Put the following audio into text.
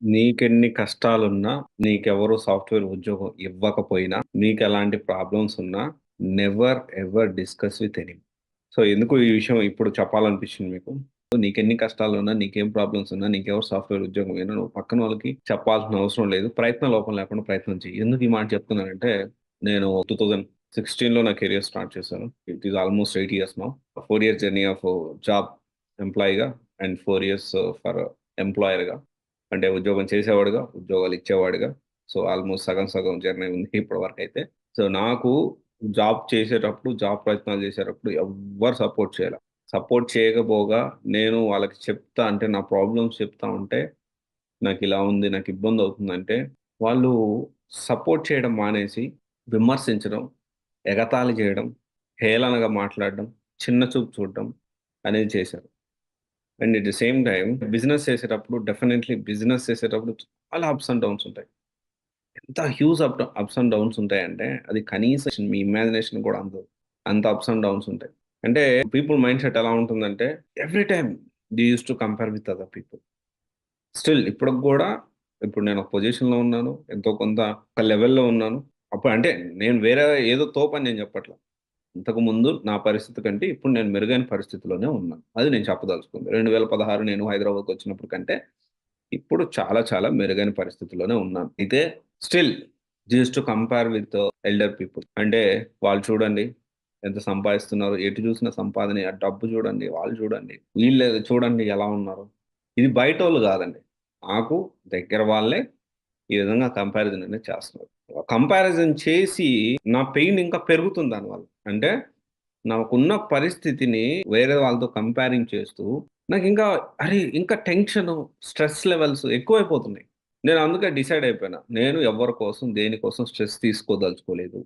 నీకెన్ని కష్టాలున్నా, నీకెవరు సాఫ్ట్‌వేర్ ఉద్యోగం ఇవ్వకపోయినా, నీకెలాంటి ప్రాబ్లమ్స్ ఉన్నా, never ever discuss with anyone. So, ఎందుకు ఈ విషయం ఇప్పుడు చెప్పాలనిపించింది మీకు? నీకెన్ని కష్టాలున్నా, నీకేం ప్రాబ్లమ్స్ ఉన్నా, నీకెవరు సాఫ్ట్‌వేర్ ఉద్యోగం ఇయ్యను, నువ్వు పక్కన వాళ్ళకి చెప్పాల్సిన అవసరం లేదు. ప్రయత్న లోపం లేకుండా ప్రయత్నం చెయ్యి. ఎందుకు ఈ మాట చెప్తున్నానంటే, నేను 2016లో నా కెరియర్ స్టార్ట్ చేశాను. It is almost 8 years now. 4 years journey of job ఎంప్లాయీగా అండ్ 4 ఇయర్స్ ఫర్ ఎంప్లాయర్‌గా. అంటే ఉద్యోగం చేసేవాడుగా, ఉద్యోగాలు ఇచ్చేవాడుగా. సో, ఆల్‌మోస్ట్ సగం సగం జర్నీ ఉంది ఇప్పటి వరకైతే. సో, నాకు జాబ్ చేసేటప్పుడు, జాబ్ ప్రయత్నాలు చేసేటప్పుడు ఎవ్వరు సపోర్ట్ చేయల. సపోర్ట్ చేయకపోగా నేను వాళ్ళకి చెప్తా అంటే నా ప్రాబ్లమ్స్ చెప్తా ఉంటే, నాకిలా ఉంది, నాకు ఇబ్బందవుతుందంటే, వాళ్ళు సపోర్ట్ చేయడం మానేసి విమర్శించడం, ఎగతాళి చేయడం, హేళనగా మాట్లాడడం, చిన్న చూపు చూడడం అనేది చేశారు. And at the same time business చేసేటప్పుడు డెఫినైట్‌లీ బిజినెస్ చేసేటప్పుడు చాలా అప్స్ అండ్ డౌన్స్ ఉంటాయి. ఎంత హ్యూజ్ అప్స్ అండ్ డౌన్స్ ఉంటాయంటే, అది కనీసం మీ ఇమాజినేషన్ కూడా అందదు. అంత అప్స్ అండ్ డౌన్స్ ఉంటాయి. అంటే పీపుల్ మైండ్ సెట్ ఎలా ఉంటుందంటే, every time they used to compare with other people. Still ఇప్పటికి గూడా ఇప్పుడు నేను ఒక పొజిషన్‌లో ఉన్నాను. ఎంతో కొంత ఒక లెవెల్‌లో ఉన్నాను. అప్పుడు అంటే నేను వేరే ఏదో తోపని నేను చెప్పట్ల. ఇంతకుముందు నా పరిస్థితి కంటే ఇప్పుడు నేను మెరుగైన పరిస్థితిలోనే ఉన్నాను. అది నేను చెప్పదలుచుకుంది. 2016 నేను హైదరాబాద్‌కొచ్చినప్పుడు కంటే ఇప్పుడు చాలా చాలా మెరుగైన పరిస్థితిలోనే ఉన్నాను. అయితే still used to compare with elder people. అంటే వాళ్ళు చూడండి ఎంత సంపాదిస్తున్నారు. ఎటు చూసినా సంపాదనే. ఆ డబ్బు చూడండి, వాళ్ళు చూడండి, వీళ్ళు చూడండి ఎలా ఉన్నారు. ఇది బయటోళ్ళు గాదండి. నాకు దగ్గర వాళ్ళే ఈ విధంగా కంపారిజన్ అనేది చేస్తున్నారు. కంపారిజన్ చేసి నా పెయిన్ ఇంకా పెరుగుతుంది దానివల్ల. అంటే నాకున్న పరిస్థితిని వేరే వాళ్ళతో కంపేరింగ్ చేస్తూ నాకింకా అరే! ఇంకా టెన్షను, స్ట్రెస్ లెవెల్స్ ఎక్కువైపోతున్నాయి. నేను అందుకే డిసైడ్ అయిపోయినా. నేను ఎవ్వరి కోసం, దేని కోసం స్ట్రెస్ తీసుకోదలుచుకోలేదు.